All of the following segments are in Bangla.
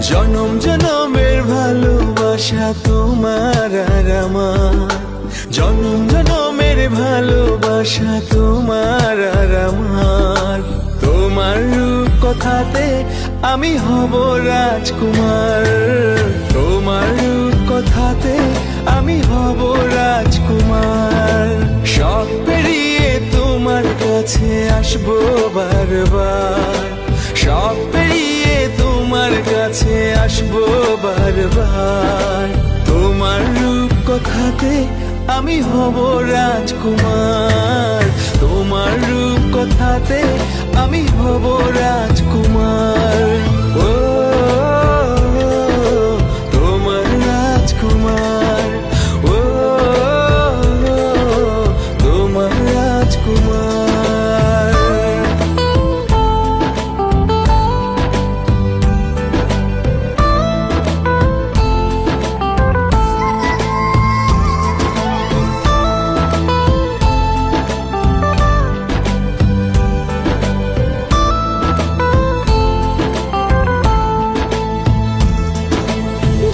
জনম জনমের ভালোবাসা তোমার আর আমার, জনম জনমের ভালোবাসা তোমার আর আমার। তোমার রূপ কথাতে আমি হব রাজকুমার, তোমার রূপ কথাতে আমি হব রাজকুমার। সব পেরিয়ে তোমার কাছে আসবো বারবার, সব পেরিয়ে তোমার কাছে আসবো বারবার। তোমার রূপ কথাতে আমি হব রাজকুমার, তোমার রূপ কথাতে আমি হব রাজকুমার। ও তোমার রাজকুমার, ও তোমার রাজকুমার।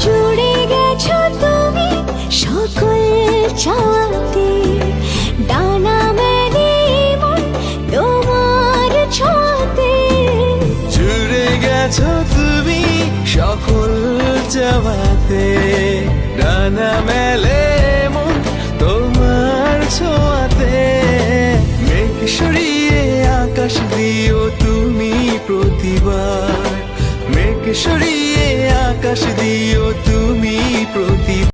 জুড়ে গেছো তুমি সকল চাঁদে, ডানা মেলে মন তোমার ছোঁয়াতে। জুড়ে গেছো তুমি সকল চাওয়াতে, ডানা মেলে মন তোমার ছোঁয়াতে। মেঘ সরিয়ে আকাশ দিও তুমি প্রতিবার, মেঘ সরিয়ে আকাশ দিও তুমি